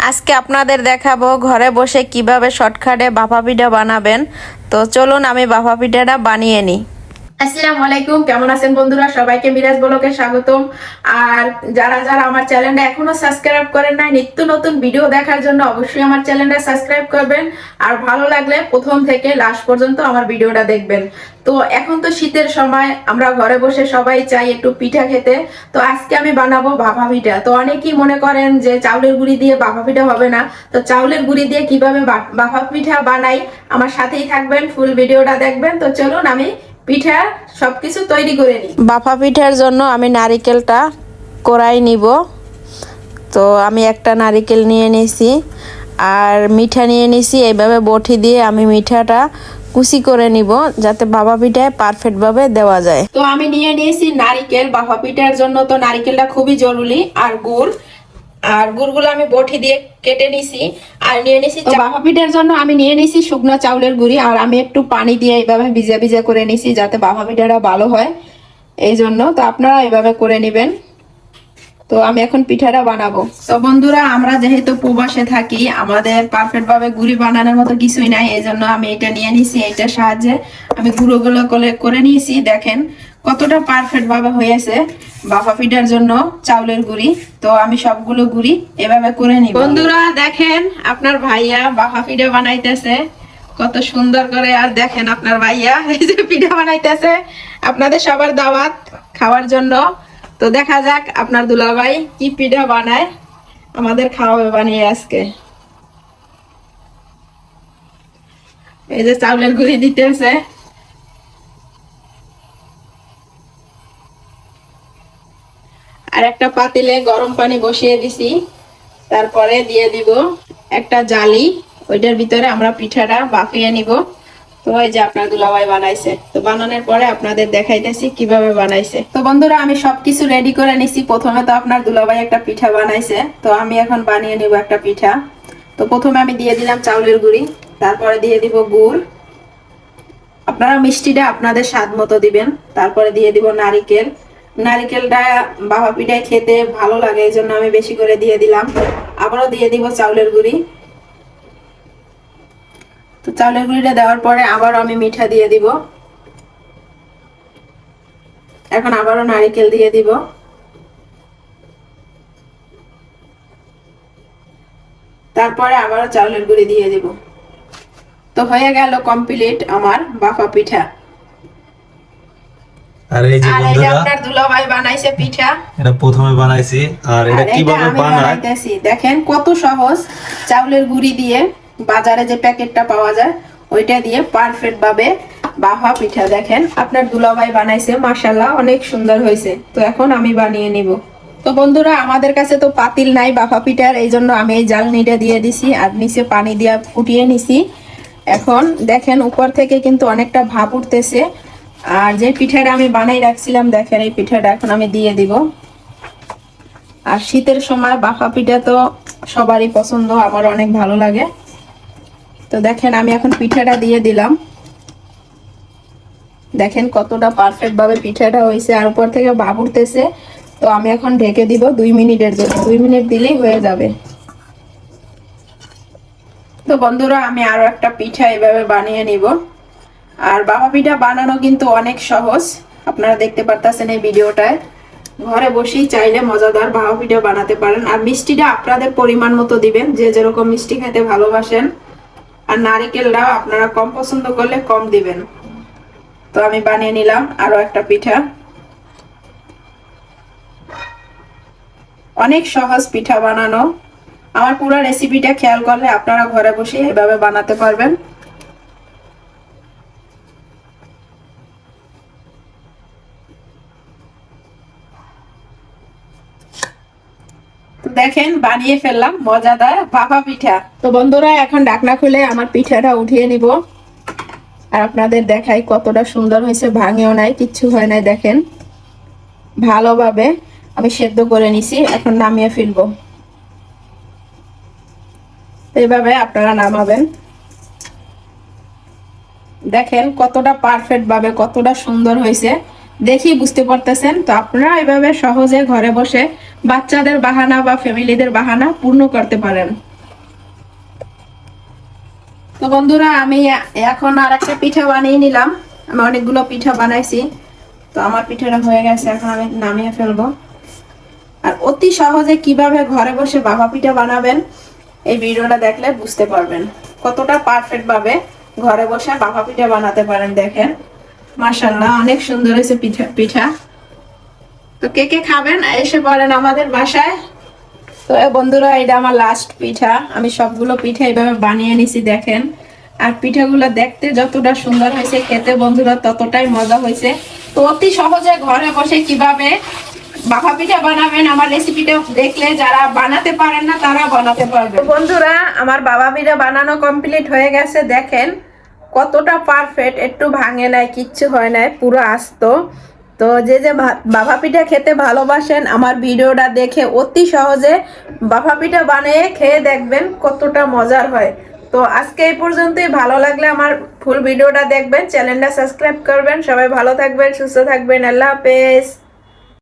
আজকে আপনাদের দেখাবো ঘরে বসে কিভাবে শর্টকাটে ভাপা পিঠা বানাবেন। তো চলুন আমি ভাপা পিঠাটা বানিয়ে নিই। আসসালামু আলাইকুম, কেমন আছেন বন্ধুরা? সবাইকে মিরাজ ব্লগে স্বাগতম। আর যারা যারা আমার চ্যানেলটা এখনো সাবস্ক্রাইব করেন নাই, নিত্য নতুন ভিডিও দেখার জন্য অবশ্যই আমার চ্যানেলটা সাবস্ক্রাইব করবেন। আর ভালো লাগলে প্রথম থেকে লাস্ট পর্যন্ত আমার ভিডিওটা দেখবেন। তো এখন তো শীতের সময়, আমরা ঘরে বসে সবাই চাই একটু পিঠা খেতে। তো আজকে আমি বানাবো ভাপা পিঠা। তো অনেকেই মনে করেন যে চাউলের গুঁড়ি দিয়ে ভাপা পিঠা হবে না। তো চাউলের গুঁড়ি দিয়ে কিভাবে ভাপা পিঠা বানাই, আমার সাথেই থাকবেন, ফুল ভিডিওটা দেখবেন। তো চলুন আমি পিঠা সবকিছু তৈরি করে নিই। ভাপা পিঠার জন্য আমি নারিকেলটা কোড়াই নিব। তো আমি একটা নারিকেল নিয়ে নিয়েছি আর মিঠা নিয়ে নিয়েছি। এইভাবে বটি দিয়ে আমি মিঠাটা কুচি করে নিব যাতে ভাপা পিঠায় পারফেক্টভাবে দেওয়া যায়। তো আমি নিয়ে নিয়েছি নারিকেল। ভাপা পিঠার জন্য তো নারিকেলটা খুবই জরুরি। আর গুড়, আর গুড়গুলো আমি বটি দিয়ে কেটে নিছি। আর নিয়ে নিছি ভাপা পিঠার জন্য আমি নিয়ে নিছি শুকনো চাউলের গুঁড়ি। আর আমি একটু পানি দিয়ে এইভাবে ভিজা ভিজা করে নিছি যাতে ভাপা পিঠাটা ভালো হয়, এই জন্য। তো আপনারা এইভাবে করে নেবেন। তো আমি এখন পিঠাটা বানাবো। তো বন্ধুরা, আমরা যেহেতু প্রবাসে থাকি, আমাদের পারফেক্ট ভাবে গুড়ি বানানোর মতো কিছুই নাই, এই জন্য আমি এটা নিয়ে নিছি। এটার সাহায্যে আমি গুঁড়োগুলো করে নিয়েছি। দেখেন কতটা পারফেক্ট ভাবে হয়েছে ভাপা পিঠার জন্য চাউলের গুঁড়ি। তো আমি সবগুলো গুঁড়ি এভাবে করে নিব। বন্ধুরা দেখেন, আপনার ভাইয়া ভাপা পিঠা বানাইতেছে কত সুন্দর করে। আর দেখেন আপনার ভাইয়া এই যে পিঠা বানাইতেছে আপনাদের সবার দাওয়াত খাওয়ার জন্য। তো দেখা যাক আপনার দুলাভাই কি পিঠা বানায়, আমাদের খাওয়াবে বানিয়ে আজকে। এই যে চাউলের গুঁড়ি দিতেছে। আর একটা পাতিলে গরম পানি বসিয়ে দিছি, তারপরে দিয়ে দিব একটা জালি। ওইটার ভিতরে আমরা পিঠাটা বাফিয়ে নিব। তো এই যে আপনার দুলাভাই বানাইছে। তো বানানোর পরে আপনাদের দেখাইতেছি কিভাবে বানাইছে। তো বন্ধুরা, আমি সবকিছু রেডি করে নিছি। প্রথমে তো আপনার দুলাভাই একটা পিঠা বানাইছে, তো আমি এখন বানিয়ে নিব একটা পিঠা। তো প্রথমে আমি দিয়ে দিলাম চাউলের গুঁড়ি, তারপরে দিয়ে দিব গুড়। আপনারা মিষ্টিটা আপনাদের স্বাদ মতো দিবেন। তারপরে দিয়ে দিব নারিকেল। নারিকেলটা ভাপা পিঠায় খেতে ভালো লাগে, এই জন্য আমি বেশি করে দিয়ে দিলাম। আবারও দিয়ে দিব চাউলের গুঁড়ি। তো চাউলের গুঁড়িটা দেওয়ার পরে আবারও আমি মিঠা দিয়ে দিব। এখন আবারও নারিকেল দিয়ে দিব। তারপরে আবারও চাউলের গুঁড়ি দিয়ে দিব। তো হয়ে গেল কমপ্লিট আমার ভাপা পিঠা। আর এই যে বন্ধুরা, আপনার দুলাভাই বানাইছে পিঠা। এটা প্রথমে বানাইছি। আর এটা কিভাবে বানায় দেখেন কত সহজ। চাউলের গুঁড়ি দিয়ে বাজারে যে প্যাকেটটা পাওয়া যায় ওইটা দিয়ে পারফেক্ট ভাবে ভাপা পিঠা দেখেন আপনার দুলাভাই বানাইছে। মাশাআল্লাহ, অনেক সুন্দর হয়েছে। তো এখন আমি বানিয়ে নিব। তো বন্ধুরা, আমাদের কাছে তো পাতিল নাই ভাপা পিঠার, এই জন্য আমি এই জ্বালনিটা দিয়ে দিছি আর নিচে পানি দিয়ে ফুটিয়ে নিছি। এখন দেখেন উপর থেকে কিন্তু অনেকটা ভাপ উঠতেছে। আর যে পিঠাটা আমি বানাই রাখছিলাম, দেখেন এই পিঠাটা এখন আমি দিয়ে দিব। আর শীতের সময় ভাপা পিঠা তো সবারই পছন্দ, আমার অনেক ভালো লাগে। তো দেখেন আমি এখন পিঠাটা দিয়ে দিলাম। দেখেন কতটা পারফেক্ট ভাবে পিঠাটা হয়েছে, আর উপর থেকে ভাপ উঠতেছে। তো আমি এখন ঢেকে দিব 2 মিনিটের জন্য। 2 মিনিট দিলেই হয়ে যাবে। তো বন্ধুরা, আমি আরো একটা পিঠা এভাবে বানিয়ে নিব। আর ভাপা পিঠা বানানো কিন্তু অনেক সহজ, আপনারা দেখতে পারতেছেন এই ভিডিওটায়। ঘরে বসেই চাইলে মজাদার ভাপা পিঠা বানাতে পারেন। আর মিষ্টিটা আপনাদের পরিমাণ মতো দিবেন, যে যেরকম মিষ্টি খেতে ভালোবাসেন। আর নারিকেলটাও আপনারা কম পছন্দ করলে কম দিবেন। তো আমি বানিয়ে নিলাম আরো একটা পিঠা। অনেক সহজ পিঠা বানানো। আমার পুরো রেসিপিটা খেয়াল করলে আপনারা ঘরে বসে এভাবে বানাতে পারবেন। দেখেন বানিয়ে ফেললাম মজাদার ভাপা পিঠা। তো বন্ধুরা, এখন ঢাকনা খুলে আমার পিঠাটা উঠিয়ে নিব। আর আপনাদের দেখাই কতটা সুন্দর হয়েছে, ভাঙেও নাই, কিচ্ছু হয় নাই। দেখেন ভালোভাবে আমি সেদ্ধ করে নিছি। এখন নামিয়ে ফেলবো। এইভাবে আপনারা নামাবেন। দেখেন কতটা পারফেক্ট ভাবে, কতটা সুন্দর হয়েছে, দেখি বুঝতে পারতেছেন। তো আপনারা এভাবে সহজে ঘরে বসে বাচ্চাদের বাহানা বা ফ্যামিলিদের বাহানা পূর্ণ করতে পারেন। তো বন্ধুরা আমি এখন আর একটা পিঠা বানিয়ে নিলাম। আমি অনেকগুলো পিঠা বানাইছি, তো আমার পিঠাটা হয়ে গেছে, এখন আমি নামিয়ে ফেলবো। আর অতি সহজে কিভাবে ঘরে বসে ভাপা পিঠা বানাবেন এই ভিডিওটা দেখলে বুঝতে পারবেন কতটা পারফেক্ট ভাবে ঘরে বসে ভাপা পিঠা বানাতে পারেন। দেখেন মাশাআল্লাহ অনেক সুন্দর হয়েছে পিঠা। তো কে কে খাবেন এসে পড়েন আমাদের বাসায়। তো বন্ধুরা এটা আমার লাস্ট পিঠা, আমি সবগুলো পিঠা এইভাবে বানিয়ে নিছি দেখেন। আর পিঠাগুলো দেখতে যতটা সুন্দর হয়েছে খেতে বন্ধুরা ততটাই মজা হয়েছে। তো অতি সহজে ঘরে বসে কিভাবে ভাপা পিঠা বানাবেন আমার রেসিপিটা দেখলে যারা বানাতে পারেন না তারা বানাতে পারবে। বন্ধুরা আমার ভাপা পিঠা বানানো কমপ্লিট হয়ে গেছে, দেখেন কতটা পারফেক্ট, একটু ভাঙে নাই, কিচ্ছু হয় নাই, পুরো আস্ত। তো যে যে ভাপা পিঠা খেতে ভালোবাসেন আমার ভিডিওটা দেখে অতি সহজে ভাপা পিঠা বানিয়ে খেয়ে দেখবেন কতটা মজার হয়। তো আজকে এই পর্যন্তই, ভালো লাগলে আমার ফুল ভিডিওটা দেখবেন, চ্যানেলটা সাবস্ক্রাইব করবেন। সবাই ভালো থাকবেন, সুস্থ থাকবেন, আল্লাহ হাফেজ।